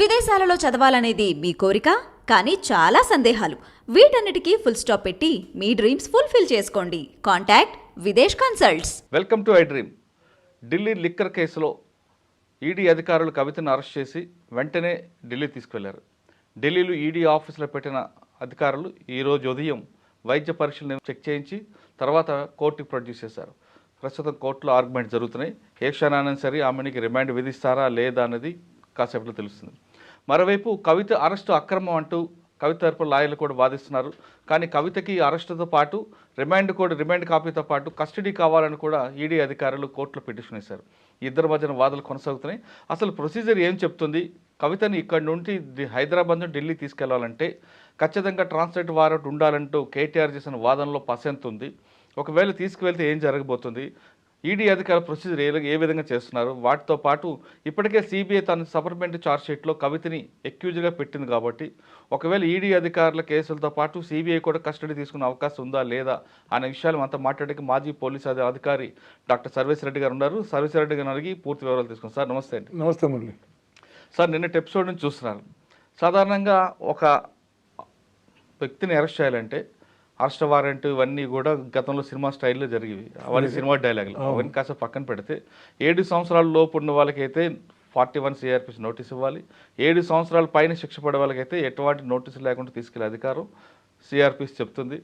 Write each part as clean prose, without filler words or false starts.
విదేశాలలో చదవాలనేది మీ కోరిక, కానీ చాలా సందేహాలు. వీటన్నిటికీ ఫుల్ స్టాప్ పెట్టి మీ డ్రీమ్స్ ఫుల్ఫిల్ చేసుకోండి. Contact Videsh consults. Welcome to I dream. Delhi liquor కేసులో ఈడీ అధికారులు కవితను అరెస్ట్ చేసి వెంటనే ఢిల్లీ తీసుకువెళ్లారు. ఢిల్లీలో ఈడీ ఆఫీసులో పెట్టిన అధికారులు ఈరోజు ఉదయం వైద్య పరీక్షలను చెక్ చేయించి తర్వాత కోర్టుకు ప్రొడ్యూస్ చేశారు. ప్రస్తుతం కోర్టులో ఆర్గ్యుమెంట్ జరుగుతున్నాయి. ఏ క్షణాన్ని సరే ఆమెకి రిమాండ్ విధిస్తారా లేదా అన్నది కాసేపులో తెలుస్తుంది. మరోవైపు కవిత అరెస్టు అక్రమం అంటూ కవిత తరపు లాయర్లు కూడా వాదిస్తున్నారు. కానీ కవితకి అరెస్టుతో పాటు రిమాండ్ కాపీతో పాటు కస్టడీ కావాలని కూడా ఈడీ అధికారులు కోర్టులో పిటిషన్ వేశారు. ఇద్దరు మధ్యన వాదనలు కొనసాగుతున్నాయి. అసలు ప్రొసీజర్ ఏం చెప్తుంది? కవితని ఇక్కడి నుండి హైదరాబాద్ నుండి ఢిల్లీ తీసుకెళ్లాలంటే ఖచ్చితంగా ట్రాన్స్లేట్ వారెంట్ ఉండాలంటూ కేటీఆర్ చేసిన వాదనలో పసెంతుంది. ఒకవేళ తీసుకువెళ్తే ఏం జరగబోతుంది? ఈడీ అధికారుల ప్రొసీజర్ ఏ విధంగా చేస్తున్నారు? వాటితో పాటు ఇప్పటికే సిబిఐ తన సప్లిమెంటరీ ఛార్జ్షీట్లో కవితని అక్యూజ్గా పెట్టింది కాబట్టి ఒకవేళ ఈడీ అధికారుల కేసులతో పాటు సిబిఐ కూడా కస్టడీ తీసుకునే అవకాశం ఉందా లేదా అనే విషయాలు అంతా మాట్లాడడానికి మాజీ పోలీసు అధికారి డాక్టర్ సర్వేశ్వర రెడ్డి గారు ఉన్నారు. సర్వేశ్వర రెడ్డి గారిని అడిగి పూర్తి వివరాలు తీసుకున్నాం. సార్ నమస్తే అండి. నమస్తే మురళి. సార్, నిన్నటి ఎపిసోడ్ నుంచి చూస్తున్నారు. సాధారణంగా ఒక వ్యక్తిని అరెస్ట్ చేయాలంటే అరెస్ట్ వారెంట్ ఇవన్నీ కూడా గతంలో సినిమా స్టైల్లో జరిగేవి. అవన్నీ సినిమా డైలాగులు. అవన్నీ కాస్త పక్కన పెడితే 7 సంవత్సరాల లోపు ఉన్న వాళ్ళకైతే 41 CRPC నోటీస్ ఇవ్వాలి. 7 సంవత్సరాల పైన శిక్ష పడే వాళ్ళకైతే ఎటువంటి నోటీసు లేకుండా తీసుకెళ్లే అధికారం CRPC చెప్తుంది.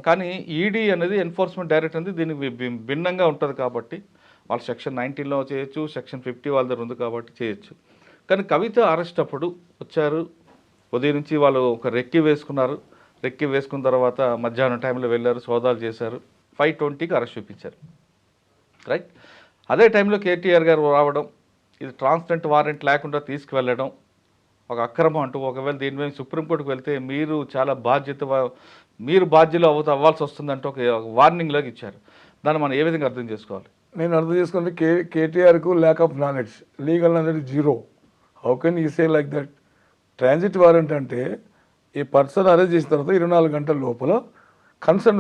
కానీ ఈడీ అనేది ఎన్ఫోర్స్మెంట్ డైరెక్టర్ అనేది దీనికి భిన్నంగా ఉంటుంది కాబట్టి వాళ్ళు సెక్షన్ 19లో చేయొచ్చు, సెక్షన్ 50 వాళ్ళ దగ్గర ఉంది కాబట్టి చేయొచ్చు. కానీ కవిత అరెస్ట్ అప్పుడు వచ్చారు. ఉదయం నుంచి వాళ్ళు ఒక రెక్కి వేసుకున్నారు. రెక్కి వేసుకున్న తర్వాత మధ్యాహ్నం టైంలో వెళ్ళారు, సోదాలు చేశారు. 5:20కి అరెస్ట్ చూపించారు. రైట్. అదే టైంలో కేటీఆర్ గారు రావడం, ఇది ట్రాన్స్లేట్ వారెంట్ లేకుండా తీసుకువెళ్ళడం ఒక అక్రమం అంటూ, ఒకవేళ దీని మీద సుప్రీంకోర్టుకు వెళ్తే మీరు చాలా బాధ్యులు అవ్వాల్సి వస్తుందంటూ ఒక వార్నింగ్ లాగా ఇచ్చారు. దాన్ని మనం ఏ విధంగా అర్థం చేసుకోవాలి? నేను అర్థం చేసుకుంటే కేటీఆర్కు lack of knowledge, legal knowledge zero. How can you say like that? Transit warrant అంటే ఈ పర్సన్ అరెస్ట్ చేసిన తర్వాత 24 గంటల లోపల కన్సర్న్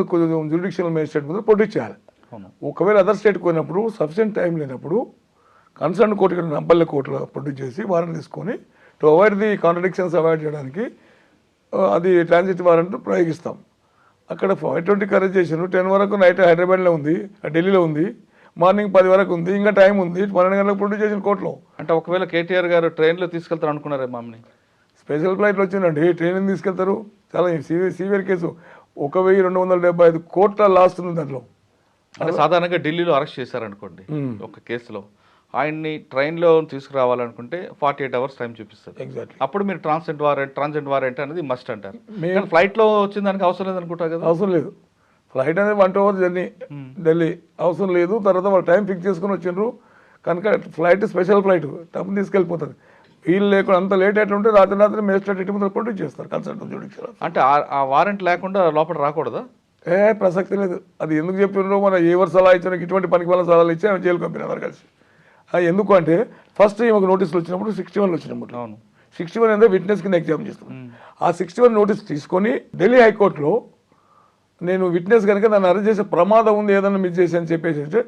జ్యుడిషియల్ మేజిస్ట్రేట్ ముందు ప్రొడ్యూస్ చేయాలి. ఒకవేళ అదర్ స్టేట్ పోయినప్పుడు సఫిషియెంట్ టైం లేనప్పుడు కన్సర్న్ కోర్టు ఇక్కడ నంపల్లి కోర్టులో ప్రొడ్యూస్ చేసి వారెంట్ తీసుకొని to avoid the contradictions avoid చేయడానికి అది ట్రాన్సిట్ వారెంట్ ప్రయోగిస్తాం. అక్కడ 5:20కి అరెస్ట్ చేశారు. 10 వరకు నైట్ హైదరాబాద్లో ఉంది, ఢిల్లీలో ఉంది, మార్నింగ్ 10 వరకు ఉంది, ఇంకా టైం ఉంది. 12 గంటలకు ప్రొడ్యూస్ చేసిన కోర్టులో. అంటే ఒకవేళ కేటీఆర్ గారు ట్రైన్లో తీసుకెళ్తారు అనుకున్నారే మామని? స్పెషల్ ఫ్లైట్లో వచ్చిందండి. ట్రైనింగ్ తీసుకెళ్తారు. చాలా సివియర్ కేసు. 1275 కోట్ల లాస్ట్ ఉంది దాంట్లో. అంటే సాధారణంగా ఢిల్లీలో అరెస్ట్ చేశారనుకోండి ఒక కేసులో, ఆయన్ని ట్రైన్లో తీసుకురావాలనుకుంటే 48 అవర్స్ టైం చూపిస్తారు. ఎగ్జాక్ట్లీ. అప్పుడు మీరు ట్రాన్సిట్ వారెంట్ అనేది మస్ట్ అంటారు. ఫ్లైట్లో వచ్చిన దానికి అవసరం లేదు అనుకుంటా కదా? అవసరం లేదు. ఫ్లైట్ అనేది 1 hour జర్నీ ఢిల్లీ, అవసరం లేదు. తర్వాత వాళ్ళు టైం ఫిక్స్ చేసుకుని వచ్చిండ్రు కనుక ఫ్లైట్ స్పెషల్ ఫ్లైట్ తప్పని తీసుకెళ్ళిపోతుంది. వీళ్ళు లేకుండా అంత లేట్ అయితే ఉంటే రాత్రి మేజిస్ట్రేట్ ఇంటి ముందు ప్రొడ్యూస్ చేస్తారు కన్సల్ట్ జ్యుడిషియల్. అంటే ఆ వారెంట్ లేకుండా లోపల రాకూడదా? ప్రసక్తి లేదు. అది ఎందుకు చెప్పినారో మన ఎవరు సలహా ఇచ్చిన ఇటువంటి పనికి వాళ్ళ సలహాలు ఇచ్చి ఆమె జైలు పంపిన అందరు కలిసి. ఎందుకు అంటే ఫస్ట్ ఈమెకు నోటీసులు వచ్చినప్పుడు 61 వచ్చినప్పుడు. అవును, 61 అంటే విట్నెస్ కింద ఎగ్జామ్ చేస్తాం. ఆ 61 నోటీస్ తీసుకొని ఢిల్లీ హైకోర్టులో నేను విట్నెస్ కనుక నన్ను అరెస్ట్ చేసే ప్రమాదం ఉంది, ఏదన్నా మిస్ చేసి అని చెప్పేసి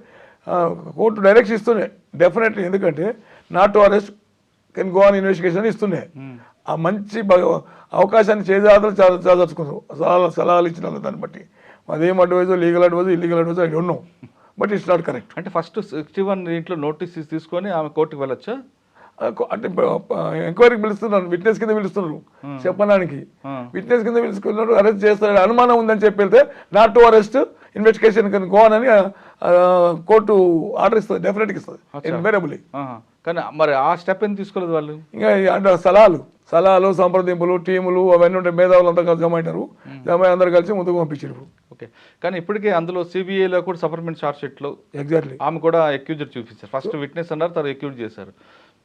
కోర్టు డైరెక్షన్ ఇస్తూనే డెఫినెట్లీ, ఎందుకంటే not to arrest can go on investigation ఇస్తున్నాయి. ఆ మంచి అవకాశాన్ని చేజాతలు చదచుకున్నారు సలహాలు ఇచ్చిన దాన్ని బట్టి. అదేం advice, legal advice, illegal advice I don't know, but it's not correct. అంటే ఫస్ట్ 61 దీంట్లో నోటీస్ తీసుకొని ఆమె కోర్టుకు వెళ్ళొచ్చా? అంటే ఎంక్వైరీకి పిలుస్తున్నారు, విట్నెస్ కింద పిలుస్తున్నారు చెప్పడానికి. విట్నెస్ కింద పిలుచుకున్నారు, అరెస్ట్ చేస్తారు అనుమానం ఉందని చెప్పి వెళ్తే not to arrest investigation can go on అని కోర్టు ఆర్డర్ ఇస్తుంది, డెఫినెట్గా ఇస్తుంది ఇన్వేరబుల్లీ. కానీ మరి ఆ స్టెప్ ఎందుకు తీసుకోలేదు వాళ్ళు? ఇంకా అంటే సలహాలు సంప్రదింపులు టీములు అవన్నీ ఉంటాయి. మేధావులు అంతా కలిసి జమ అయినారు, జమ అయి అందరు కలిసి ముందుకు పంపించారు. ఓకే. కానీ ఇప్పటికే అందులో సిబిఐలో కూడా సప్లిమెంటరీ ఛార్జ్షీట్లో ఎగ్జాక్ట్లీ ఆమె కూడా అక్యూజర్ చూపించారు. ఫస్ట్ విట్నెస్ అన్నారు, తర్వాత అక్యూజ్ చేశారు.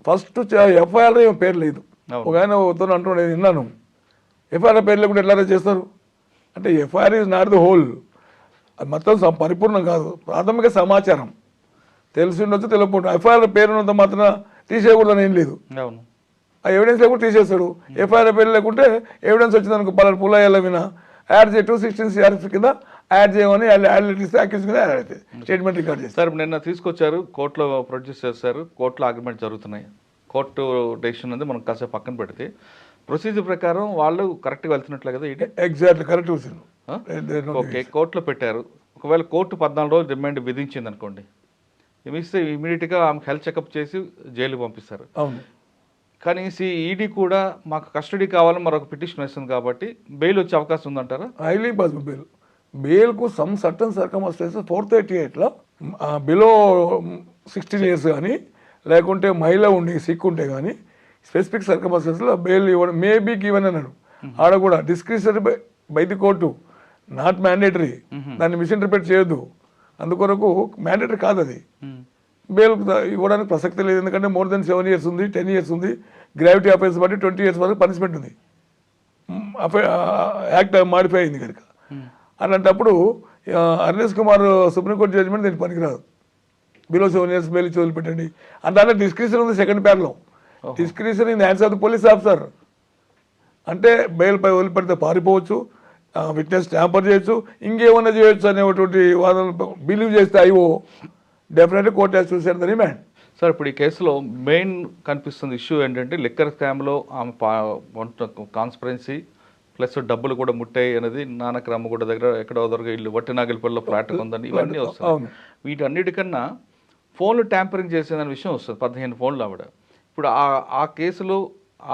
ఫస్ట్ ఎఫ్ఐఆర్ ఏమో పేరు లేదు. ఒక ఆయన వద్దని అంటుండే విన్నాను, ఎఫ్ఐఆర్ పేరు లేకుండా ఎట్లా చేస్తారు అంటే FIR is not the whole, అది మొత్తం పరిపూర్ణం కాదు. ప్రాథమిక సమాచారం తెలిసి ఉండొచ్చు, తెలియకపోవడం. ఎఫ్ఐఆర్ పేరున్నంత మాత్రం తీసేయకూడదని ఏం లేదు. అవును, ఆ ఎవిడెన్స్ లేకుండా తీసేస్తాడు. ఎఫ్ఐఆర్ పేరు లేకుంటే ఎవిడెన్స్ వచ్చిందనుకో పలానా పుల్లయ్యల వినా యాడ్ చేయ 216 CRPC కింద యాడ్ చేయమని అక్యూజ్ కింద యాడ్ అవుతుంది, స్టేట్మెంట్ రికార్డ్ చేస్తారు. సార్ నిన్న తీసుకొచ్చారు, కోర్టులో ప్రొడ్యూస్ చేస్తారు, కోర్టులో ఆర్గ్యుమెంట్ జరుగుతున్నాయి. కోర్టు డెసిషన్ అనేది మనం కాసేపు పక్కన పెడితే ప్రొసీజర్ ప్రకారం వాళ్ళు కరెక్ట్గా వెళ్తున్నట్లే కదా ఈడీ. ఎగ్జాక్ట్లీ కరెక్ట్ వచ్చింది. ఓకే, కోర్టులో పెట్టారు. ఒకవేళ కోర్టు 14 రోజులు రిమాండ్ విధించింది అనుకోండి, ఇస్తే ఇమీడియట్గా ఆమెకు హెల్త్ చెకప్ చేసి జైలుకి పంపిస్తారు. అవును. కానీ ఈడీ కూడా మాకు కస్టడీ కావాలని మరొక పిటిషన్ వేస్తుంది కాబట్టి బెయిల్ వచ్చే అవకాశం ఉందంటారా? హైలీ పాసిబుల్ బెయిల్కు సమ్ సర్టన్ సర్కమస్టెన్సెస్ 438లో బిలో 16 years కానీ లేకుంటే మహిళ ఉండి సిక్ ఉంటే కానీ స్పెసిఫిక్ సర్కమస్టెన్స్లో బెయిల్ ఇవ్వడం మేబీ గివెన్ అన్నాడు. ఆడ కూడా discretionary by the court, not mandatory. దాన్ని మిస్ఇంటర్ప్రిట్ చేయొద్దు. అందుకొరకు మ్యాండేటరీ కాదు అది. బెయిల్ ఇవ్వడానికి ప్రసక్తి లేదు. ఎందుకంటే మోర్ దెన్ 7 years ఉంది, 10 years ఉంది. గ్రావిటీ అఫెన్స్ బట్టి 20 years వరకు పనిష్మెంట్ ఉంది. యాక్ట్ మాడిఫై అయింది కనుక. అలాంటప్పుడు అర్నేష్ కుమార్ సుప్రీంకోర్టు జడ్జిమెంట్ దీనికి పనికిరాదు. బిలో 7 years బెయిల్ ఇచ్చి వదిలిపెట్టండి అంటే డిస్క్రిప్షన్ ఉంది సెకండ్ ప్యార్లో. Description in hands of the police officer అంటే బెయిల్ పై వదిలిపెడితే పారిపోవచ్చు, విట్నెస్ ట్యాంపర్ చేయొచ్చు, ఇంకేమన్నా చేయొచ్చు అనేటువంటి వాదనలు బిలీవ్ చేస్తే అయ్యో definitely court has to send the remand. Sir, ఇప్పుడు ఈ కేసులో మెయిన్ కనిపిస్తుంది ఇష్యూ ఏంటంటే లిక్కర్ స్కామ్లో ఆమె కాన్స్పరెన్సీ ప్లస్ డబ్బులు కూడా ముట్టాయి అనేది నానక్రామగూడ దగ్గర ఎక్కడో దగ్గర ఇల్లు వట్టినాగిలిపల్లిలో ఫ్లాట్ ఉందని ఇవన్నీ వస్తాయి. వీటన్నిటికన్నా ఫోన్లు ట్యాంపరింగ్ చేసేదనే విషయం వస్తుంది. 15 ఫోన్లు ఆవిడ. ఇప్పుడు ఆ కేసులో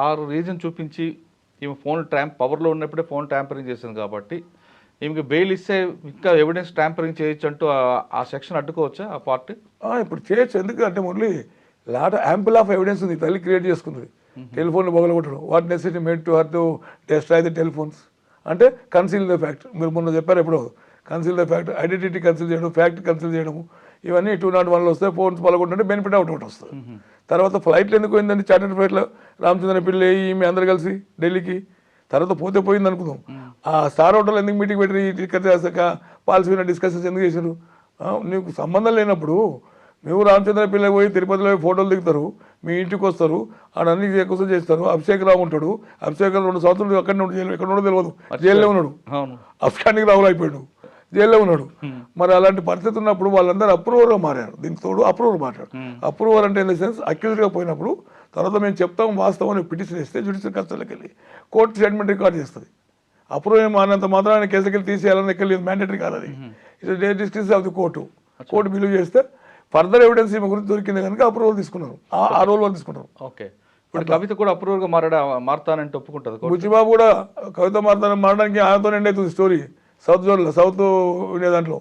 6 రీజన్ చూపించి ఈమె ఫోన్ పవర్లో ఉన్నప్పుడే ఫోన్ ట్యాంపరింగ్ చేసింది కాబట్టి ఈమెకి బెయిల్ ఇస్తే ఇంకా ఎవిడెన్స్ ట్యాంపరింగ్ చేయొచ్చు అంటూ ఆ సెక్షన్ అడ్డుకోవచ్చా ఆ పార్ట్? ఇప్పుడు చేయొచ్చు. ఎందుకంటే only lot ample of evidence ఉంది. తల్లి క్రియేట్ చేసుకుంది. టెలిఫోన్లు బొగలగొట్టడం, what necessity made to her to destroy the telephones అంటే కన్సీల్ ద ఫ్యాక్ట్. మీరు మొన్న చెప్పారు ఎప్పుడో conceal the fact, identity conceal చేయడం, ఫ్యాక్ట్ కన్సీల్ చేయడము, ఇవన్నీ 201లో వస్తే ఫోన్స్ పలగొట్టుంటే బెనిఫిట్ అవుట్ వస్తుంది. తర్వాత ఫ్లైట్లు ఎందుకు పోయిందండి? చార్టర్డ్ ఫ్లైట్లో రామచంద్ర పిల్లి ఈమె అందరు కలిసి ఢిల్లీకి. తర్వాత పోతే పోయింది అనుకుందాం. ఆ స్టార్ హోటల్ ఎందుకు మీటింగ్ పెట్టి టికెట్ చేశాక పాలసీ మీద డిస్కషన్స్ ఎందుకు చేశారు? నీకు సంబంధం లేనప్పుడు నువ్వు రామచంద్ర పిల్లకి పోయి తిరుపతిలో ఫోటోలు దిగుతారు, మీ ఇంటికి వస్తారు, ఆడన్నీ కోసం చేస్తారు. అభిషేక్ రావు ఉంటాడు. అభిషేక్ రావు 2 సంవత్సరాలు అక్కడనే ఉంటాడు. జైలు ఎక్కడ ఉన్నాడో తెలియదు. జైల్లో ఉన్నాడు. అఫ్ఘానికి రావులు అయిపోయాడు, జైల్లో ఉన్నాడు. మరి అలాంటి పరిస్థితి ఉన్నప్పుడు వాళ్ళందరూ అప్రూవర్గా మారారు. దీనికి తోడు అప్రూవర్ మాట్లాడు. అప్రూవర్ అంటే ఇన్ ద సెన్స్ అక్యూజ్గా పోయినప్పుడు తర్వాత మేము చెప్తాం వాస్తవం అని పిటిషన్ ఇస్తే జ్యుడిషియల్ కస్టడీకి వెళ్ళి కోర్టు స్టేట్మెంట్ రికార్డ్ చేస్తుంది. అప్రూవ్ ఏం మారినంత మాత్రాన్ని కేసుకి వెళ్ళి తీసేయాలని ఎక్కలేదు. మ్యాండేటరీ కాదు అది. It's description of the court. Court believe చేస్తే ఫర్దర్ ఎవిడెన్స్ ఈమె గురించి దొరికింది కనుక అప్రూవల్ తీసుకున్నారు. ఆ రోల్ వాళ్ళు తీసుకుంటారు. ఓకే, ఇప్పుడు కవిత కూడా అప్రూవర్గా మారుతానంటే ఒప్పుకుంటుంది. బుచ్చిబాబు కూడా కవిత మారడానికి ఆయనతో అవుతుంది స్టోరీ. సౌత్ జోన్లో, సౌత్ ఇండియా దాంట్లో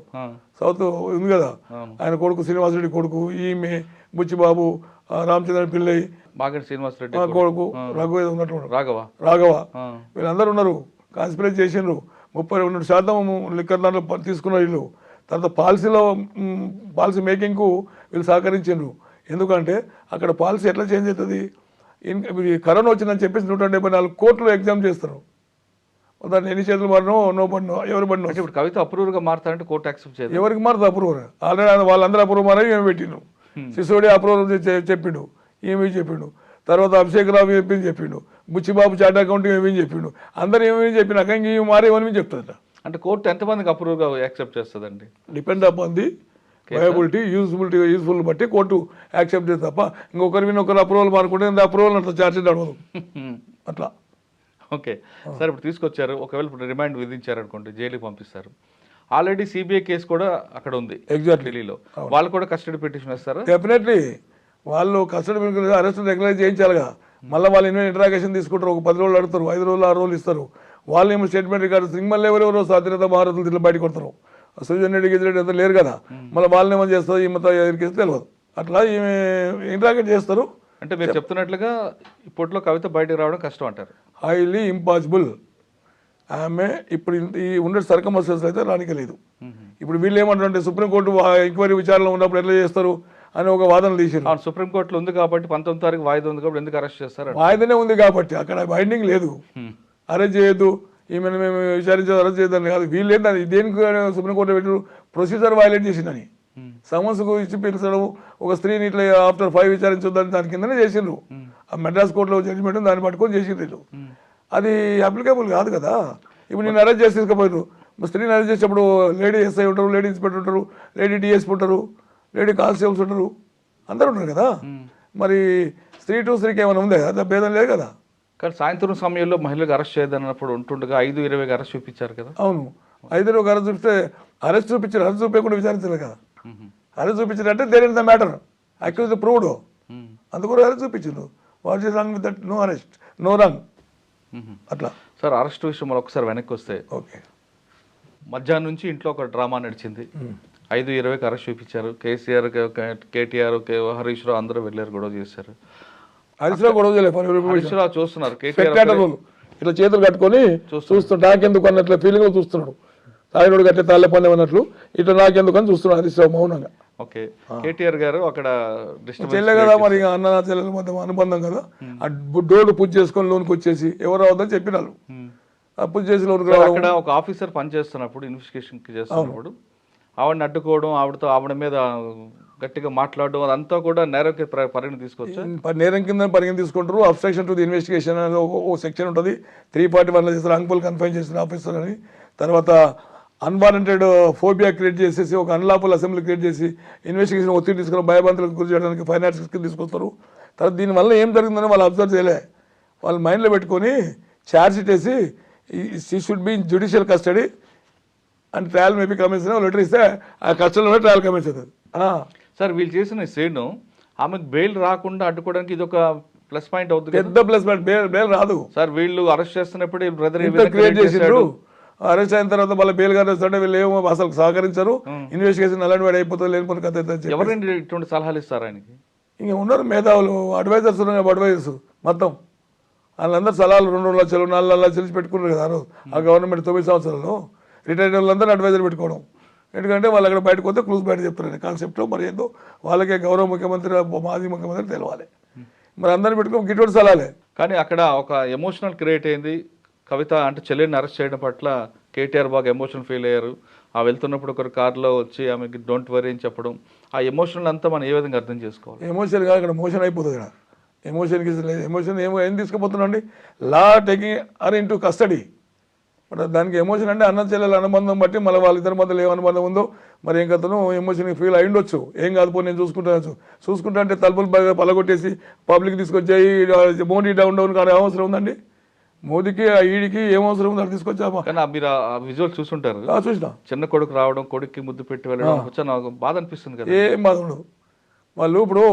సౌత్ ఉంది కదా, ఆయన కొడుకు శ్రీనివాసరెడ్డి కొడుకు, ఈమె బుచ్చిబాబు, రామచంద్ర పిల్లై, మాగంటి శ్రీనివాసరెడ్డి కొడుకు రఘు ఉన్నట్టు రాఘవ వీళ్ళందరూ ఉన్నారు. కాన్స్పిరేట్ చేసిండ్రు. 32% లిక్కర్ దాంట్లో తీసుకున్నారు వీళ్ళు. తర్వాత పాలసీ మేకింగ్కు వీళ్ళు సహకరించారు. ఎందుకంటే అక్కడ పాలసీ ఎట్లా చేంజ్ అవుతుంది? కరోనా వచ్చిందని చెప్పేసి 174 కోట్లు ఎగ్జామ్ చేస్తారు. దాన్ని ఎన్ని చేతులు పడినో నో పడినో ఎవరు పడినో. ఇప్పుడు కవిత అప్రూవర్గా మారుతారంటే కోర్టు యాక్సెప్ట్ చేయదు. ఎవరికి మారుతుంది అప్రూవర్? ఆల్రెడీ వాళ్ళందరూ అప్రూవ్ మారే ఏమి పెట్టిండు. సిసోడి అప్రూవర్ చెప్పిండు, ఏమి చెప్పిండు. తర్వాత అభిషేక్ రావు చెప్పిండు, బుచ్చిబాబు చార్ట్ అకౌంట్ ఏమేమి చెప్పిండు. అందరూ ఏమేమి చెప్పినాక ఇంక మారే ఏమని చెప్తుందట. అంటే కోర్టు ఎంతమందికి అప్రూవ్గా యాక్సెప్ట్ చేస్తుందండి? Depend upon the viability, useful బట్టి కోర్టు యాక్సెప్ట్ చేస్తుంది తప్ప ఇంకొకరి మీద ఒకరు అప్రూవల్ మారుకుంటే అప్రూవల్ అట్లా ఛార్జ్ నడవదు అట్లా. ఓకే సార్, ఇప్పుడు తీసుకొచ్చారు. ఒకవేళ ఇప్పుడు రిమాండ్ విధించారు అనుకోండి, జైలుకి పంపిస్తారు. ఆల్రెడీ సిబిఐ కేసు కూడా అక్కడ ఉంది ఎగ్జాక్ట్లీ ఢిల్లీలో. వాళ్ళు కూడా కస్టడీ పిటిషన్ వేస్తారా? డెఫినెట్లీ వాళ్ళు కస్టడీ అరెస్ట్ రెగ్యులైజ్ చేయించాలిగా. మళ్ళీ వాళ్ళు ఇంట్రాగేషన్ తీసుకుంటారు. ఒక 10 రోజులు అడుగుతారు, 5 రోజులు 6 రోజులు ఇస్తారు. వాళ్ళు ఏమో స్టేట్మెంట్ రికార్డు సింగల్ ఎవరెవరో సాధ్యత మహారథులు దీంట్లో బయట కొడతారు. సుజన్ రెడ్డి గిజిరెడ్డి అంతా లేరు కదా, మళ్ళీ వాళ్ళని ఏమో చేస్తారు, ఈమెతో ఎదురుకేసి తెలియదు. అట్లా ఈమె ఇంట్రాగేట్ చేస్తారు. అంటే మీరు చెప్తున్నట్లుగా ఇప్పట్లో కవిత బయటకు రావడం కష్టం అంటారు? Highly impossible. ఆమె ఇప్పుడు ఈ ఉన్న సర్కమస్టెన్సెస్ అయితే రానికే లేదు. ఇప్పుడు వీళ్ళు ఏమంటారంటే సుప్రీంకోర్టు ఎంక్వైరీ విచారణలో ఉన్నప్పుడు ఎట్లా చేస్తారు అని ఒక వాదన తీసారు. సుప్రీంకోర్టులో ఉంది కాబట్టి 19వ తారీఖు వాయిదా ఉంది కాబట్టి ఎందుకు అరెస్ట్ చేస్తారు? వాయిదానే ఉంది కాబట్టి అక్కడ బైండింగ్ లేదు. అరెస్ట్ చేయొద్దు, ఈమెను మేము విచారించేది అరెస్ట్ చేయదని కాదు. వీళ్ళు ఏంటంటే దేనికి సుప్రీంకోర్టులో పెట్టారు? ప్రొసీజర్ వైలేట్ చేసిందని సమన్స్కు ఇచ్చి పిలిచడం, ఒక స్త్రీని ఇట్లా ఆఫ్టర్ 5 విచారించొద్దని దాని కిందనే చేసిండ్రు. ఆ మెడ్రాస్ కోర్టులో జడ్జిమెంట్ దాన్ని పట్టుకొని చేసిండ్రు. అది అప్లికేబుల్ కాదు కదా. ఇప్పుడు నేను అరెస్ట్ చేసి తీసుకుపోయారు. స్త్రీని అరెస్ట్ చేసేటప్పుడు లేడీ ఎస్ఐ ఉంటారు, లేడీ ఇన్స్పెక్టర్ ఉంటారు, లేడీ డిఎస్పీ ఉంటారు, లేడీ కానిస్టేబుల్స్ ఉంటారు, అందరూ ఉంటారు కదా. మరి స్త్రీ టు స్త్రీకి ఏమైనా ఉందే కదా, భేదం లేదు కదా. కానీ సాయంత్రం సమయంలో మహిళలకు అరెస్ట్ చేయదన్నప్పుడు ఉంటుండగా 5:20కి అరెస్ట్ చూపించారు కదా. అవును, 5 అరెస్ట్ చూపిస్తే అరెస్ట్ చూపించారు, అరెస్ట్ చూపించకుండా విచారించలేదు కదా. అరెస్ట్ చూపించారంటే there is the matter, accuse proved, అందుకు అరెస్ట్ చూపించారు. What is wrong with that? No arrest, no wrong అట్లా. సార్ అరెస్ట్ విషయంలో ఒకసారి వెనక్కి వస్తే, ఓకే, మధ్యాహ్నం నుంచి ఇంట్లో ఒక డ్రామా నడిచింది. 5:20కి అరెస్ట్ చూపించారు. కేసీఆర్, కేటీఆర్, హరీష్ రావు అందరూ వెళ్ళారు, గొడవ చేశారు. హరీష్ రావు గొడవ హరీష్ రావు చూస్తున్నారు, ఇట్లా చేతులు కట్టుకొని చూస్తున్నాడు, నాకెందుకు అన్నట్లు ఫీలింగ్ చూస్తున్నాడు. తాగినోడు కట్టే తాళ్ళ పని అన్నట్లు ఇట్లా నాకెందుకు అని చూస్తున్నాడు హరీష్ రావు మౌనంగా. ఓకే, కేటీఆర్ గారు అక్కడ చెల్లె కదా మరి, అన్న చెల్లెల మధ్య అనుబంధం కదా. ఆ డోర్లు పూజ చేసుకొని లోనికి వచ్చేసి ఎవరు రావద్దని చెప్పినారు. పూజ చేసి లోనికి అక్కడ ఒక ఆఫీసర్ పనిచేస్తున్నప్పుడు, ఇన్వెస్టిగేషన్ చేస్తున్నప్పుడు ఆవిడని అడ్డుకోవడం, ఆవిడ మీద గట్టిగా మాట్లాడడం, అదంతా కూడా నేరం పరిగణ తీసుకోవచ్చు. నేరం కింద పరిగణ తీసుకుంటారు. అబ్స్ట్రక్షన్ టు ది ఇన్వెస్టిగేషన్ అని ఓ సెక్షన్ ఉంటుంది. 341 చేస్తారు, అంకుల్ కన్ఫైన్ చేసిన ఆఫీసర్ అని. తర్వాత అన్వాంటెడ్ ఫోబియా క్రియేట్ చేసేసి, ఒక అన్లాఫుల్ అసెంబ్లీ క్రియేట్ చేసి ఇన్వెస్టిగేషన్ ఒత్తిడి తీసుకుని భయభ్రాంతులకు గురి చేయడానికి ఫైనాన్స్ కింద తీసుకొస్తారు. తర్వాత దీనివల్ల ఏం జరిగిందని వాళ్ళు అబ్జర్వ్ చేయలే, వాళ్ళు మైండ్లో పెట్టుకొని ఛార్జ్ షీట్ వేసి she should be in judicial custody and trial maybe commission letter ఇస్తే ఆ కస్టడీలోనే ట్రయల్ కమిషన్ అవుతుంది. సార్ వీళ్ళు చేసిన సీన్ ఆమెకు బెయిల్ రాకుండా అడ్డుకోవడానికి ఇది ఒక ప్లస్ పాయింట్ అవుతుంది, పెద్ద ప్లస్ పాయింట్. బెయిల్ రాదు సార్. వీళ్ళు అరెస్ట్ చేస్తున్నప్పుడు బ్రదర్ క్రియేట్ చేసిండ్రు. అరెస్ట్ అయిన తర్వాత మళ్ళీ బెయిల్ గారు వస్తుంటే వీళ్ళు ఏమో అసలు సహకరించారు. ఇన్వెస్టిగేషన్ అలాంటి వాడు అయిపోతుంది, లేనిపోతే కథ. ఎవరండి ఇటువంటి సలహాలు ఇస్తారు ఆయనకి? ఇంకా ఉన్నారు మేధావులు, అడ్వైజర్స్ ఉన్నాయి, అడ్వైజర్స్ మొత్తం. వాళ్ళందరూ సలహాలు 2 లక్షలు 4 లక్షలు పెట్టుకున్నారు కదా ఆ గవర్నమెంట్ 9 సంవత్సరాలు. రిటైర్డ్ వాళ్ళందరూ అడ్వైజర్ పెట్టుకోవడం, ఎందుకంటే వాళ్ళు అక్కడ బయటకు వస్తే క్లూజ్ బయట చెప్తారని కాన్సెప్ట్. మరి ఏందో వాళ్ళకే గౌరవ ముఖ్యమంత్రి, మాజీ ముఖ్యమంత్రి తెలవాలి. మరి అందరిని పెట్టుకోవడం గిటువంటి సలహాలే. కానీ అక్కడ ఒక ఎమోషనల్ క్రియేట్ అయింది. కవిత అంటే చెల్లెని అరెస్ట్ చేయడం పట్ల కేటీఆర్ బాగా ఎమోషనల్ ఫీల్ అయ్యారు. ఆ వెళ్తున్నప్పుడు ఒకరు కార్లో వచ్చి ఆమెకి డోంట్ వరీ అని చెప్పడం, ఆ ఎమోషనల్ అంతా మనం ఏ విధంగా అర్థం చేసుకోవాలి? ఎమోషన్ కాదు, ఇక్కడ మోషన్ అయిపోతుంది. ఇక్కడ ఎమోషన్కి లేదు. ఎమోషన్ ఏం తీసుకుపోతున్నాండి, law taking are into custody. మరి దానికి ఎమోషన్ అంటే అన్న చెల్లెల అనుబంధం బట్టి మళ్ళీ వాళ్ళిద్దరి మధ్యలో ఏ అనుబంధం ఉందో మరి ఏం కథను ఎమోషన్కి ఫీల్ అయి ఉండొచ్చు. ఏం కాదు పో నేను చూసుకుంటా అంటే తలుపులు బాగా పలగొట్టేసి పబ్లిక్ తీసుకొచ్చాయి మోడీ డౌన్ కానీ అవసరం ఉందండి? మోదీకి ఈడికి ఏం అవసరం ఉంది? అది తీసుకొచ్చామా? కానీ మీరు ఆ విజువల్ చూసుంటారు, చూసినా. చిన్న కొడుకు రావడం, కొడుక్కి ముద్దు పెట్టి వెళ్ళడం నాకు బాధ అనిపిస్తుంది కదా. ఏం బాధ ఉండదు. వాళ్ళు ఇప్పుడు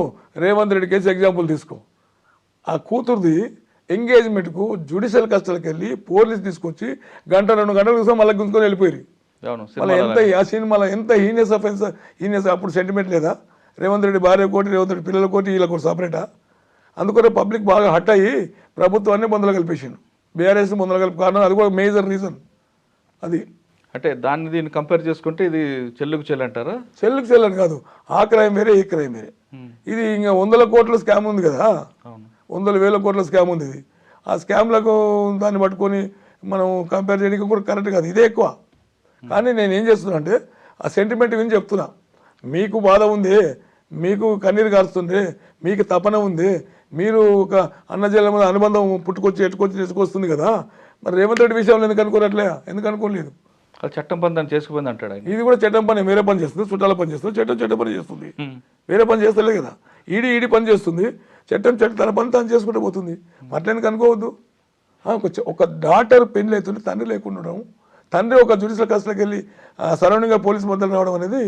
రేవంత్ రెడ్డి కేసు ఎగ్జాంపుల్ తీసుకో, ఆ కూతురుది ఎంగేజ్మెంట్కు జ్యుడిషియల్ కస్టడీకి వెళ్ళి పోలీస్ తీసుకొచ్చి 1-2 గంటల కోసం మళ్ళీ గుంజుకొని వెళ్ళిపోయి. మళ్ళీ ఎంత ఆ సినిమాలో ఎంత హీనియస్ అఫెన్స్, హీనియస్. అప్పుడు సెంటిమెంట్ లేదా? రేవంత్ రెడ్డి భార్య కోటి, రేవంత్ రెడ్డి పిల్లల కోటి, వీళ్ళ కోటి సపరేటా? అందుకనే పబ్లిక్ బాగా హట్ అయ్యి ప్రభుత్వాన్ని బొందలు కలిపేసిండు, బీఆర్ఎస్ బొందలు కలిపి. కారణం అది కూడా మేజర్ రీజన్. అది అంటే దీన్ని కంపేర్ చేసుకుంటే ఇది చెల్లుకు చెల్లి అంటారా? చెల్లుకు చెల్లని కాదు, ఆ క్రైమ్ వేరే, ఈ క్రైమ్ వేరే. ఇది ఇంకా 100 కోట్ల స్కామ్ ఉంది కదా, 100,000 కోట్ల స్కామ్ ఉంది. ఇది ఆ స్కామ్లకు దాన్ని పట్టుకొని మనం కంపేర్ చేయడానికి కూడా కరెక్ట్ కాదు, ఇదే ఎక్కువ. కానీ నేను ఏం చేస్తున్నా అంటే ఆ సెంటిమెంట్ గురించి చెప్తున్నా. మీకు బాధ ఉంది, మీకు కన్నీరు కారుస్తుంది, మీకు తపన ఉంది, మీరు ఒక అన్నజల్ల మీద అనుబంధం ఎట్టుకొస్తుంది కదా. మరి రేవంత్ రెడ్డి విషయంలో ఎందుకు అనుకోనట్లే? ఎందుకు అనుకోలేదు? చట్టం పని దాన్ని చేసుకుపోయింది అంటాడు ఆయన. ఇది కూడా చట్టం పని, వేరే పని చేస్తుంది, చుట్టాల పని చేస్తుంది. చట్టం పని చేస్తుంది, వేరే పని చేస్తలే కదా. ఈడీ పని చేస్తుంది, చట్టం తన పని తాను చేసుకుంటూ పోతుంది. అట్లెందుకు అనుకోవద్దు? ఒక డాటర్ పెళ్లి అవుతుంది, తండ్రి లేకుండా ఉండడం, తండ్రి ఒక జ్యుడిషియల్ కస్టడీకి వెళ్ళి సరౌండింగ్గా పోలీస్ మద్దతు రావడం అనేది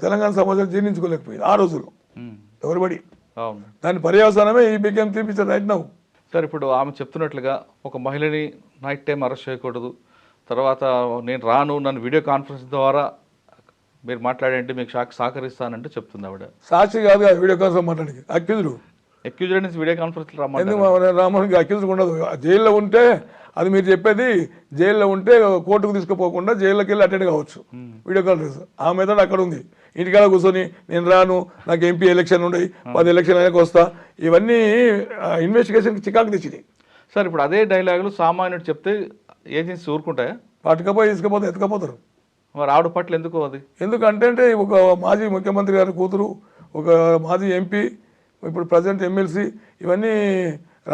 తెలంగాణ సమాజం జీర్ణించుకోలేకపోయింది ఆ రోజుల్లో ఎవరిబడి. దాని పర్యవసానమే he became teacher right now. Sir ఇప్పుడు ఆమె చెప్తున్నట్లుగా ఒక మహిళని నైట్ టైం అరెస్ట్ చేయకూడదు, తర్వాత నేను రాను, నన్ను వీడియో కాన్ఫరెన్స్ ద్వారా మీరు మాట్లాడంటే మీకు సహకరిస్తానంటే చెప్తుంది ఆవిడ. సాక్షి కాదు వీడియో కాన్ఫరెన్స్ మాట్లాడి అక్యూజ్డ్ నుంచి వీడియో కాన్ఫరెన్స్ రామోహన్కి అక్యూజ్డ్ ఉండదు. జైల్లో ఉంటే అది మీరు చెప్పేది, జైల్లో ఉంటే కోర్టుకు తీసుకుపోకుండా జైల్లోకి వెళ్ళి అటెండ్ కావచ్చు వీడియో కాన్ఫరెన్స్. ఆ మెథడ్ అక్కడ ఉంది. ఇంటికాడ కూర్చొని నేను రాను, నాకు ఎంపీ ఎలక్షన్ ఉన్నాయి, 10 ఎలక్షన్ అయినాక వస్తా, ఇవన్నీ ఇన్వెస్టిగేషన్కి చికాకు తెచ్చినాయి. సార్ ఇప్పుడు అదే డైలాగులు సామాన్యుడు చెప్తే ఏజెన్సీ ఊరుకుంటాయా? పట్టుకపోయి ఎత్తుకపోతారు. మరి ఆవిడ పట్ల ఎందుకు అది? ఎందుకంటే ఒక మాజీ ముఖ్యమంత్రి గారి కూతురు, ఒక మాజీ ఎంపీ, ఇప్పుడు ప్రజెంట్ ఎమ్మెల్సీ, ఇవన్నీ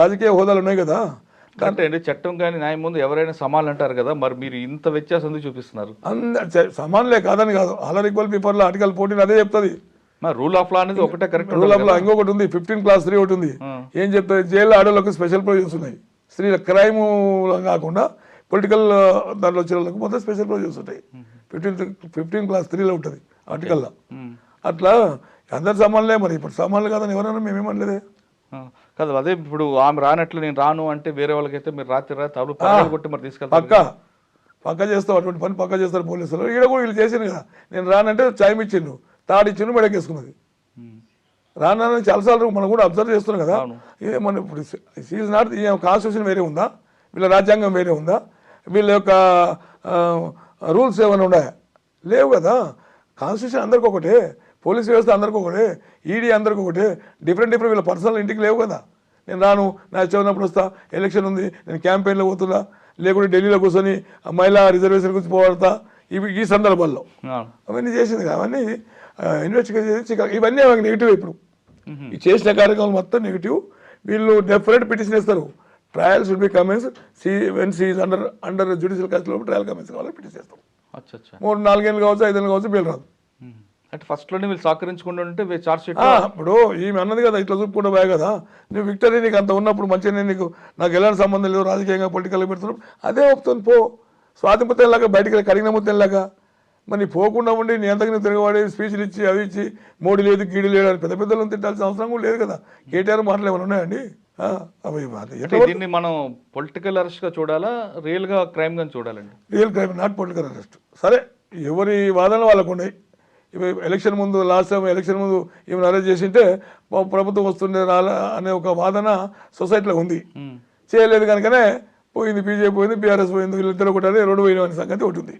రాజకీయ హోదాలు ఉన్నాయి కదా. అంటే అండి చట్టం కానీ న్యాయం ముందు ఎవరైనా సమానం అంటారు కదా, మరి మీరు ఇంత వ్యత్యాసం ఎందుకు చూపిస్తున్నారు? సమానలే కాదని కాదు, all are equal people article 14 అదే చెప్తుంది. రూల్ ఆఫ్ లా అనేది ఒకటే కరెక్ట్. రూల్ ఆఫ్ లా ఇంకొకటి ఉంది, 15 Clause 3 ఒకటి ఉంది. ఏం చెప్తారు, జైల్లో ఆడవాళ్ళకు స్పెషల్ ప్రొవిజన్స్ ఉన్నాయి. స్త్రీల క్రైమ్ కాకుండా పొలిటికల్ దాంట్లో వచ్చిన వాళ్ళకి మొత్తం స్పెషల్ ప్రొవిజన్స్ ఉంటాయి. 15 Clause 3లో ఉంటుంది ఆర్టికల్లో. అట్లా అందరు సమానులే, మరి ఇప్పుడు సమానులు కాదని ఎవరన్నా మేమేమనలేదే కాదు. అదే ఇప్పుడు ఆమె రానట్లు నేను రాను అంటే వేరే వాళ్ళకైతే మీరు రాత్రి తబలు పగలు కొట్టి మరి తీసుకెళ్తారు. పక్కా చేస్తావు, అటువంటి పని పక్కా చేస్తారు పోలీసులు. ఈడ కూడా వీళ్ళు చేసింది కదా, నేను రానంటే చాయ్ ఇచ్చిండు, తాడిచ్చిండు, మెడకేసుకున్నది. రానని చాలాసార్లు మనం కూడా అబ్జర్వ్ చేస్తున్నాం కదా. మన ఇప్పుడు ఈజ్ నాట్ కాన్స్టిట్యూషన్ వేరే ఉందా, వీళ్ళ రాజ్యాంగం వేరే ఉందా, వీళ్ళ యొక్క రూల్స్ ఏమైనా ఉన్నాయా? లేవు కదా. కాన్స్టిట్యూషన్ అందరికి ఒకటే, పోలీస్ వ్యవస్థ అందరికి ఒకటే, ఈడీ అందరికి ఒకటే. డిఫరెంట్ వీళ్ళ పర్సనల్ ఇంటికి లేవు కదా. నేను రాను, నా చదివినప్పుడు వస్తా, ఎలక్షన్ ఉంది నేను క్యాంపెయిన్లో పోతున్నా, లేకుంటే ఢిల్లీలో కూర్చొని మహిళా రిజర్వేషన్ గురించి పోరాడతా, ఈ సందర్భాల్లో అవన్నీ చేసింది. అవన్నీ ఇన్వెస్టిగేట్ చేసి ఇవన్నీ నెగిటివ్. ఇప్పుడు ఈ చేసిన కార్యక్రమాలు మొత్తం నెగిటివ్. వీళ్ళు డెఫినెట్ పిటిషన్ ఇస్తారు, trial should be commence when she is under judicial కస్టడీలో ట్రయల్ కమెన్స్ కావాలని పిటిషన్ చేస్తాం. 3-4 ఏళ్ళు కావచ్చు, 5 ఏళ్ళు కావచ్చు, బెయిల్ రాదు. అంటే ఫస్ట్లోనే వీళ్ళు సహకరించుకుంటూ ఉంటే చార్జ్ షీట్ ఇప్పుడు ఈమె అన్నది కదా, ఇట్లా చూపుకుంటూ పోయా కదా, నువ్వు విక్టరీ నీకు అంత ఉన్నప్పుడు మంచిగా నీకు నాకు ఎలాంటి సంబంధం లేదు, రాజకీయంగా పొలిటికల్గా పెడుతున్నావు, అదే ఒప్పుతుంది పో. స్వాతంత్రంలాగా బయటికి కడిగిన ముద్దలాగా మరి పోకుండా ఉండి నీ ఎంతకు నువ్వు తిరగబడి స్పీచ్లు ఇచ్చి అవి ఇచ్చి మోడీ లేదు గీడి లేదు అని పెద్ద పెద్దలను తిట్టాల్సిన అవసరం కూడా లేదు కదా. కేటీఆర్ మాటలు ఏమైనా ఉన్నాయండి? దీన్ని మనం పొలిటికల్ అరెస్ట్ గా చూడాలా, రియల్ గా క్రైమ్ గా చూడాలండి? Real crime, not political arrest. సరే, ఎవరి వాదనలు వాళ్ళకు ఉన్నాయి. ఇవి ఎలక్షన్ ముందు, లాస్ట్ టైం ఎలక్షన్ ముందు ఈమెను అరెస్ట్ చేసింటే ప్రభుత్వం వస్తుండే రాలా అనే ఒక వాదన సొసైటీలో ఉంది. చేయలేదు కనుకనే పోయింది, బీజేపీ పోయింది, బీఆర్ఎస్ పోయింది, వీళ్ళిద్దరు ఒకటి రోడ్డు పోయిన అనే సంగతి ఒకటి ఉంది.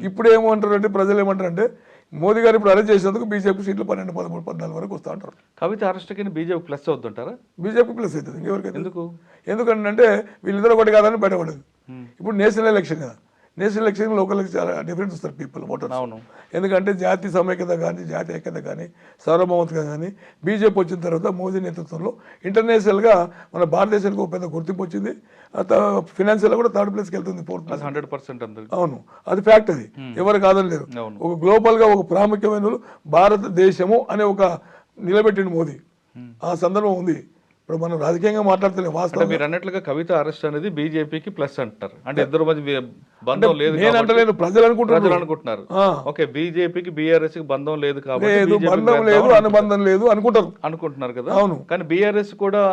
ఇప్పుడు ఏమంటారు అంటే ప్రజలు ఏమంటారంటే మోదీ గారు ఇప్పుడు అరెస్ట్ చేసేందుకు బీజేపీ సీట్లు 12, 13, 14 వరకు వస్తూ ఉంటారు. కవిత అరెస్ట్ కి బీజేపీ ప్లస్ అవుతుంటారా? బీజేపీ ప్లస్ అవుతుంది. ఇంకెవరికి? ఎందుకు? ఎందుకంటే వీళ్ళిద్దరు ఒకటి కాదని బయటపడదు. ఇప్పుడు నేషనల్ ఎలక్షన్ కదా, నేషనల్ ఎలక్షన్ లోకల్ చాలా డిఫరెన్స్ వస్తారు పీపుల్ ఓటర్స్. ఎందుకంటే జాతి సమైక్యత కానీ, జాతి ఐక్యత కానీ, సార్వభౌమత కానీ బీజేపీ వచ్చిన తర్వాత మోదీ నేతృత్వంలో ఇంటర్నేషనల్గా మన భారతదేశానికి ఒక పెద్ద గుర్తింపు వచ్చింది. ఫినాన్షియల్గా కూడా 3rd ప్లేస్కి వెళ్తుంది, 4th ప్లేస్. 100% అవును, అది ఫ్యాక్ట్. అది ఎవరు కాదని లేరు. ఒక గ్లోబల్గా ఒక ప్రాముఖ్యమైన భారతదేశము అనే ఒక నిలబెట్టింది మోదీ. ఆ సందర్భం ఉంది. ఇప్పుడు మనం రాజకీయంగా మాట్లాడుతున్నాం. వాస్తవం మీరు అన్నట్లుగా కవిత అరెస్ట్ అనేది బీజేపీకి ప్లస్ అంటారు. అంటే ఇద్దరు మధ్య బంధం లేదు, నేను అంటలేను, ప్రజలు అనుకుంటున్నారు. ఓకే, బీజేపీకి బీఆర్ఎస్ కి బంధం లేదు కాబట్టి బంధం లేదు, అనుబంధం లేదు అనుకుంటున్నారు కదా. అవును, కానీ బీఆర్ఎస్ కూడా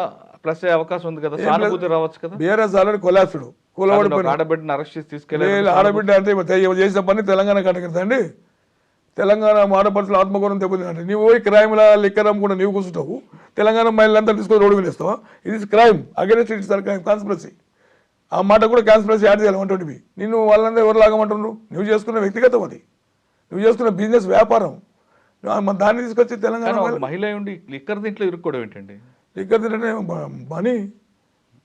ప్లస్ అయ్యే అవకాశం ఉంది కదా, సానుభూతి రావచ్చు కదా. బీఆర్ఎస్ ఆల్రెడీ కొలాప్స్డ్, కూలబడిపోయిన ఆడబిడ్డని అరెస్ట్ చేసి తీసుకెళ్ళి, ఆడబిడ్డ అంటే చేసిన పని తెలంగాణ కట్టగడతాండి. తెలంగాణ ఆడపడుచులు ఆత్మగౌరవం దెబ్బతింటే నువ్వు పోయి క్రైమ్లా లిక్కరం కూడా నీవు కూర్చుంటావు. తెలంగాణ మహిళలంతా తీసుకొని రోడ్డు వేస్తావా? ఇది crime, against it's crime, conspiracy. ఆ మాట కూడా కాన్స్పిరసీ యాడ్ చేయాలి 120. నిన్ను వాళ్ళందరూ ఎవరు లాగమంటున్నారు? నువ్వు చేసుకున్న వ్యక్తిగతం, అది నువ్వు చేసుకున్న బిజినెస్ వ్యాపారం, దాన్ని తీసుకొచ్చి తెలంగాణ మహిళ ఉండి లిక్కర్ దీంట్లో ఇరుక్కోవడం ఏంటండి? లిక్కర్ తింటే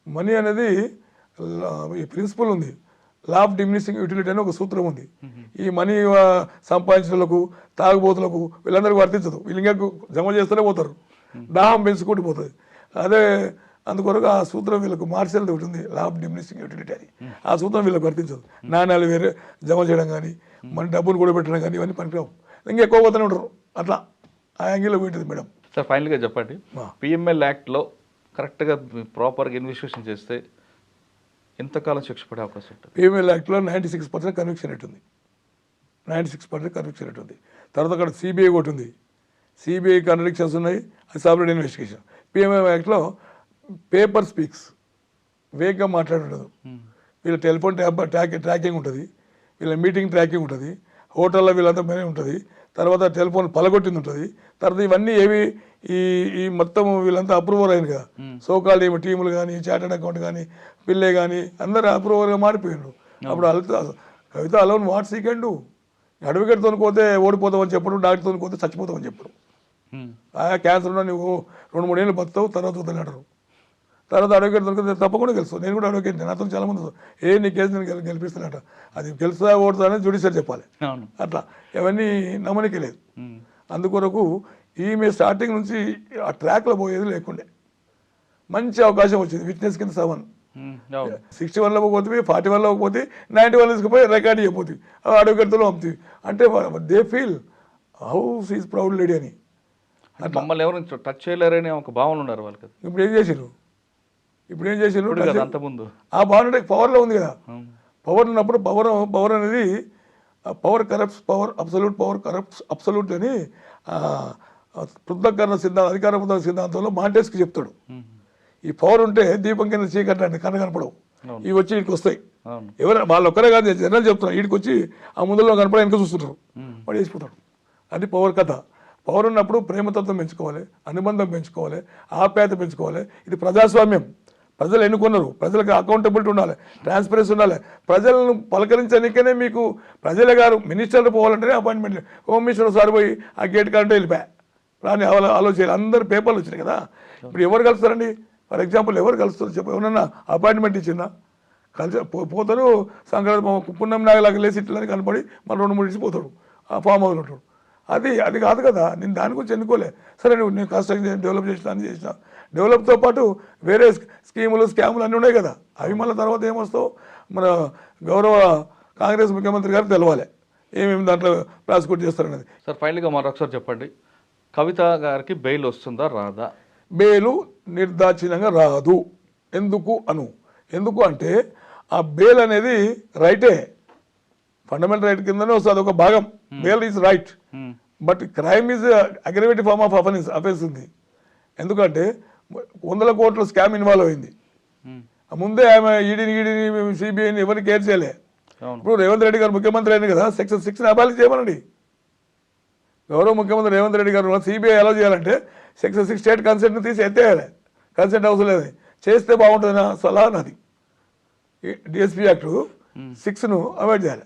మనీ అనేది ఈ ప్రిన్సిపల్ ఉంది, లా ఆఫ్ డిమినిషింగ్ యూటిలిటీ అని ఒక సూత్రం ఉంది. ఈ మనీ సంపాదించడానికి, తాగుబోతులకు వీళ్ళందరికీ వర్తించదు. వీళ్ళు ఇంకా జమ చేస్తూనే పోతారు, దాహం పెంచుకుంటూ పోతుంది. అదే అందుకొరకు ఆ సూత్రం వీళ్ళకు మార్షల్ ఒకటి ఉంది, లా ఆఫ్ డిమినిషింగ్ యూటిలిటీ అని. ఆ సూత్రం వీళ్ళకి వర్తించదు. నాణ్యాలు వేరే జమ చేయడం కానీ, మన డబ్బులు కూడా పెట్టడం కానీ ఇవన్నీ పనికిరావు. ఇంకా ఎక్కువ పోతూనే ఉంటారు. అట్లా ఆ యాంగిల్లో పోయింటుంది మేడం. సార్, ఫైనల్గా చెప్పండి, పిఎంఎల్ యాక్ట్లో కరెక్ట్గా ప్రాపర్గా ఇన్వెస్టిగేషన్ చేస్తే ఎంతకాలం శిక్ష పడే అవకాశం ఉంటుంది? పిఎంఎల్ యాక్ట్లో 96% కన్విక్షన్ రేట్ ఉంది. 96% కన్విక్షన్ రేట్ ఉంది. తర్వాత అక్కడ సిబిఐ ఒకటి ఉంది, సిబిఐ కన్విక్షన్స్ ఉన్నాయి, అది సపరేట్ ఇన్వెస్టిగేషన్. పిఎంఎల్ యాక్ట్లో పేపర్ స్పీక్స్, వేగంగా మాట్లాడుండదు. వీళ్ళ టెలిఫోన్ ట్రాకింగ్ ఉంటుంది, వీళ్ళ మీటింగ్ ట్రాకింగ్ ఉంటుంది, హోటల్లో వీళ్ళంతా పని ఉంటుంది, తర్వాత టెలిఫోన్ పలగొట్టింది ఉంటుంది. తర్వాత ఇవన్నీ ఏవి ఈ మొత్తం వీళ్ళంతా అప్రూవర్ అయింది కదా, సోకాల్డ్ ఏమి టీములు కానీ, చార్టెడ్ అకౌంట్ కానీ, పిల్లే కానీ అందరూ అప్రూవర్గా మారిపోయినారు. అప్పుడు Kavitha alone what she can do? అడ్వకేట్తో పోతే ఓడిపోతామని చెప్పడం, డాక్టర్తో పోతే చచ్చిపోతామని చెప్పడం. క్యాన్సర్ ఉన్నా నువ్వు 2-3 ఏళ్ళు బతుకుతావు, తర్వాత వద్దని అంటారు. తర్వాత అడ్వకేట్ దొరికితే తప్పకుండా గెలుస్తావు. నేను కూడా అడ్వకేట్, నాతో చాలా మంది నీ కేసు నేను గెలిపిస్తానంట. అది గెలుస్తా ఓడుతా అనేది జ్యుడిషియల్ చెప్పాలి. అట్లా ఇవన్నీ నమ్మనికే లేదు. అందుకొరకు ఈమె స్టార్టింగ్ నుంచి ఆ ట్రాక్లో పోయేది లేకుండే మంచి అవకాశం వచ్చింది. విట్నెస్ కింద 61లో పోతుంది, 41లో పోతే 91 తీసుకుపోయి రికార్డ్ అయిపోతుంది, అడ్వకేట్తో పంపుతుంది. అంటే they feel how she's proud lady అని. అంటే మమ్మల్ని ఎవరు టచ్ చేయలేరని ఒక భావన ఉన్నారు వాళ్ళకి. ఇప్పుడు ఏం చేసిర్రు ఇప్పుడు కదా అంతకుముందు ఆ భావన అంటే పవర్లో ఉంది కదా. పవర్ ఉన్నప్పుడు పవర్ అనేది power corrupts power, absolute power corrupts absolute అని పృథక్కరణ సిద్ధాంతం, అధికార పృథక సిద్ధాంతంలో మాంటెస్కి చెప్తాడు. ఈ పవర్ ఉంటే దీపం కింద చీకట్లు అంటే కనపడవు, ఇవి వచ్చి వీటికి వస్తాయి. ఎవరు వాళ్ళు ఒక్కరే కాదు, జనరల్ చెప్తున్నారు. వీటికి వచ్చి ఆ ముందులో కనపడ వెనక చూస్తుంటారు, వాడు వేసిపోతాడు. అది పవర్ కథ. పవర్ ఉన్నప్పుడు ప్రేమతత్వం పెంచుకోవాలి, అనుబంధం పెంచుకోవాలి, ఆప్యాయత పెంచుకోవాలి. ఇది ప్రజాస్వామ్యం. ప్రజలు ఎన్నుకున్నారు, ప్రజలకు అకౌంటబిలిటీ ఉండాలి, ట్రాన్స్పరెన్సీ ఉండాలి. ప్రజలను పలకరించడానికనే మీకు ప్రజలే గారు మినిస్టర్లు పోవాలంటేనే అపాయింట్మెంట్. హోమ్ మినిస్టర్ ఒకసారి పోయి ఆ గేట్ కంటే వెళ్ళిపోయా రాని ఆలోచన. అందరు పేపర్లు వచ్చినాయి కదా. ఇప్పుడు ఎవరు కలుస్తారండి? ఫర్ ఎగ్జాంపుల్ ఎవరు కలుస్తారు చెప్పు? ఎవరన్నా అపాయింట్మెంట్ ఇచ్చిందా? కలిసి పోతారు, సంక్రాంతి పుణ్యం నాగలాగా లేసి ఇట్లని కనపడి మన 2-3 ఇచ్చి పోతాడు, ఆ ఫామ్ హౌస్లో ఉంటాడు. అది కాదు కదా. నేను దాని గురించి ఎన్నుకోలే. సరే నేను కన్స్ట్రక్షన్ డెవలప్ చేసిన అన్ని చేసిన. డెవలప్తో పాటు వేరే స్కీములు స్కాములు అన్నీ ఉన్నాయి కదా. అవి మళ్ళీ తర్వాత ఏమొస్తావు మన గౌరవ కాంగ్రెస్ ముఖ్యమంత్రి గారు తెలవాలి ఏమేమి దాంట్లో ప్రాసిక్యూట్ చేస్తారనేది. సార్ ఫైనల్గా మరొకసారి చెప్పండి, కవిత గారికి బెయిల్ వస్తుందా రాదా? బెయిలు నిర్దాక్షిణ్యంగా రాదు. ఎందుకు అంటే ఆ బెయిల్ అనేది రైటే, ఫండమెంటల్ రైట్ కిందనే వస్తుంది, ఒక భాగం. Bail is right, but crime is aggravative form of offence ఉంది. ఎందుకంటే 100 కోట్ల స్కామ్ ఇన్వాల్వ్ అయింది. ముందే ఆమె ఈడీని సిబిఐని ఎవరిని కేర్ చేయలే. ఇప్పుడు రేవంత్ రెడ్డి గారు ముఖ్యమంత్రి అయిన కదా, సెక్షన్ 6ని అబాలిష్ చేయమనండి. గౌరవ ముఖ్యమంత్రి రేవంత్ రెడ్డి గారు సిబిఐ ఎలా చేయాలంటే సెక్షన్ 6 స్టేట్ కన్సెంట్ని తీసి ఎత్తేయాలి. కన్సెంట్ అవసరం లేదు, చేస్తే బాగుంటుంది నా సలహా నాది. డిఎస్పీ యాక్ట్ 6ను అవాయిడ్ చేయాలి.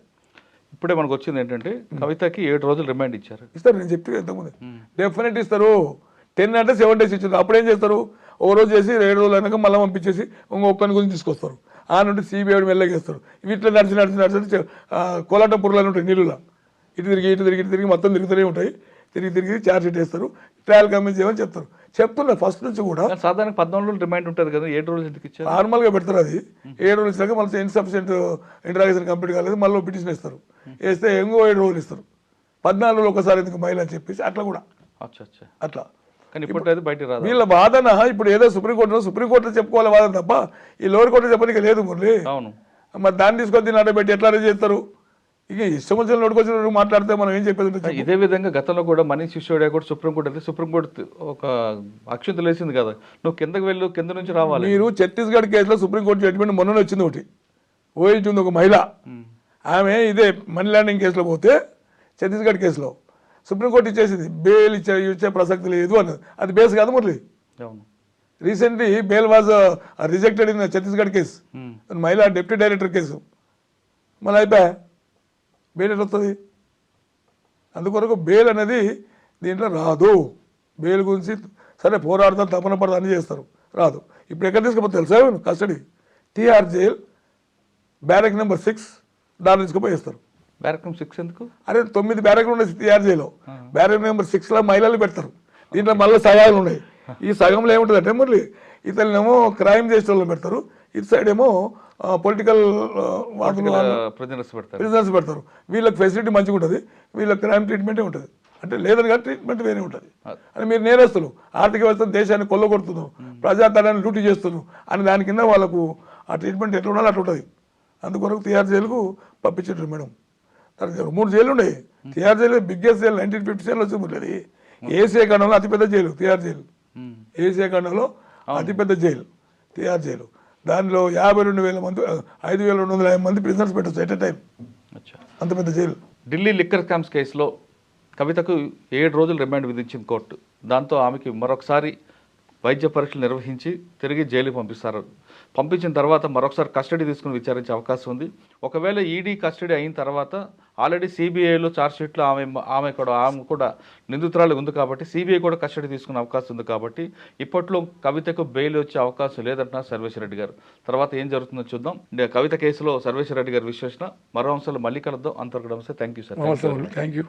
ఇప్పుడే మనకు వచ్చింది ఏంటంటే కవితకి 7 రోజులు రిమాండ్ ఇచ్చారు. ఇస్తారు, నేను చెప్తే ఎంతమంది డెఫినెట్ ఇస్తారు. 10 అంటే 7 days ఇచ్చారు. అప్పుడు ఏం చేస్తారు? ఓ రోజు చేసి 7 రోజులు అయినాక మళ్ళీ పంపించేసి ఒక్కని గురించి తీసుకొస్తారు. ఆ నుండి సిబిఐ మెల్లగేస్తారు. వీటిలో నడిచి కోలాటం పురుగులు ఉంటాయి నీళ్ళలో, ఇటు తిరిగి మొత్తం తిరుగుతూనే ఉంటాయి. తిరిగి ఛార్జ్ షీట్ వేస్తారు, ట్రయల్ కమిషన్ చేయమని చెప్తున్నా ఫస్ట్ నుంచి కూడా. సాధారణ 14 రోజులు రిమాండ్ ఉంటుంది కదా, 7 రోజులు ఎందుకు ఇచ్చారు? నార్మల్గా పెడతారు. అది 7 రోజులు ఇచ్చాక మళ్ళీ ఇన్సఫిషియెంట్ ఇంటరాగేషన్ కంప్లీట్ కాలేదు, మళ్ళీ పిటిషన్ ఇస్తారు. వేస్తే ఇంకో 7 రోజులు ఇస్తారు. 14 రోజులు ఒకసారి ఎందుకు మహిళ అని చెప్పేసి అట్లా కూడా అట్లా. కానీ ఇప్పుడు బయట రాదు వీళ్ళ వాదన. ఇప్పుడు ఏదో సుప్రీంకోర్టులో చెప్పుకోవాలి వాదన తప్ప ఈ లోవర్ కోర్టులో చెప్పడానికి లేదు మురళి. అవును, మరి దాన్ని తీసుకొని దీన్ని అడ్డబెట్టి ఎట్లా చేస్తారు? ఇక ఇష్టం వచ్చిన నోటుకొచ్చిన మాట్లాడితే మనం ఏం చెప్పేది? ఇదే విధంగా గతంలో కూడా మనీష్ సిసోడియా కూడా సుప్రీంకోర్టు ఒక అక్షంతలు వేసింది కదా, నువ్వు కిందకి వెళ్ళు, కింద నుంచి రావాలి. మీరు ఛత్తీస్గఢ్ కేసులో సుప్రీంకోర్టు జడ్జిమెంట్ మొన్న వచ్చింది ఒకటి. ఓఎల్టీ ఉంది, ఒక మహిళ, ఆమె ఇదే మనీ లాండరింగ్ కేసులో పోతే ఛత్తీస్గఢ్ కేసులో సుప్రీంకోర్టు ఇచ్చేసింది బెయిల్ ఇచ్చే ప్రసక్తి లేదు అన్నది. అది బేస్ కాదు Murali. Recently bail was rejected in Chhattisgarh case, మహిళా డిప్యూటీ డైరెక్టర్ కేసు. మళ్ళీ అయిపోయా, బెయిల్ ఎట్లా వస్తుంది? అందుకొరకు బెయిల్ అనేది దీంట్లో రాదు. బెయిల్ గురించి సరే పోరాడతారు, తపన పడతా అని చేస్తారు, రాదు. ఇప్పుడు ఎక్కడ తీసుకుపోతే తెలుసా? Custody TR jail barrack number 6 దాన్ని తీసుకుపోయేస్తారు. బ్యారక్ నెంబర్ 6 ఎందుకు? అరే 9 బ్యారక్లు ఉన్నాయి టీఆర్ జైల్లో. బ్యారక్ నెంబర్ 6లో మహిళలు పెడతారు. దీంట్లో మళ్ళీ సగాలు ఉన్నాయి. ఈ సగంలో ఏముంటుంది అంటే మళ్ళీ ఇతరులేమో క్రైమ్ చేసే వాళ్ళని పెడతారు, ఇటు సైడ్ ఏమో పొలిటికల్ ప్రిజనర్స్ పెడతారు. వీళ్ళకి ఫెసిలిటీ మంచిగా ఉంటుంది, వీళ్ళకి క్రైమ్ ట్రీట్మెంటే ఉంటుంది. అంటే లేదని కానీ ట్రీట్మెంట్ వేరే ఉంటుంది. అని మీరు నేరస్తులు, ఆర్థిక వ్యవస్థ దేశాన్ని కొల్లగొడుతున్నారు, ప్రజాధనాన్ని లూటీ చేస్తున్నారు అని దాని కింద వాళ్ళకు ఆ ట్రీట్మెంట్ ఎట్లా ఉండాలో అట్లా ఉంటుంది. అందుకొరకు టీఆర్ జైలుకు పంపించారు మేడం. 3 జైలు ఉన్నాయి. టీఆర్ జైలు బిగ్గెస్ట్ జైలు 1957 వచ్చింది. ఏసీఐ ఖండంలో అతిపెద్ద జైలు టీఆర్ జైలు. ఏసీఐ ఖండంలో అతిపెద్ద జైలు టీఆర్ జైలు. దానిలో 52,000 మంది 5,250 మంది ప్రిజనర్స్ పెట్టచ్చు ఎట్ ఎ టైం. అంత పెద్ద జైలు. ఢిల్లీ లిక్కర్ స్కామ్స్ కేసులో కవితకు 7 రోజులు రిమాండ్ విధించింది కోర్టు. దాంతో ఆమెకి మరొకసారి వైద్య పరీక్షలు నిర్వహించి తిరిగి జైలుకి పంపిస్తారు. పంపించిన తర్వాత మరొకసారి కస్టడీ తీసుకుని విచారించే అవకాశం ఉంది. ఒకవేళ ఈడీ కస్టడీ అయిన తర్వాత ఆల్రెడీ సిబిఐలో ఛార్జ్షీట్లో ఆమె కూడా నిందితురాలు ఉంది కాబట్టి సిబిఐ కూడా కస్టడీ తీసుకునే అవకాశం ఉంది. కాబట్టి ఇప్పట్లో కవితకు బెయిల్ వచ్చే అవకాశం లేదంటున్నారు సర్వేశ్వర రెడ్డి గారు. తర్వాత ఏం జరుగుతుందో చూద్దాం. కవిత కేసులో సర్వేశ్వర రెడ్డి గారి విశ్లేషణ మరో అంశాలు మళ్ళీ కలుద్దాం. అంతవరకు thank you sir. Thank you.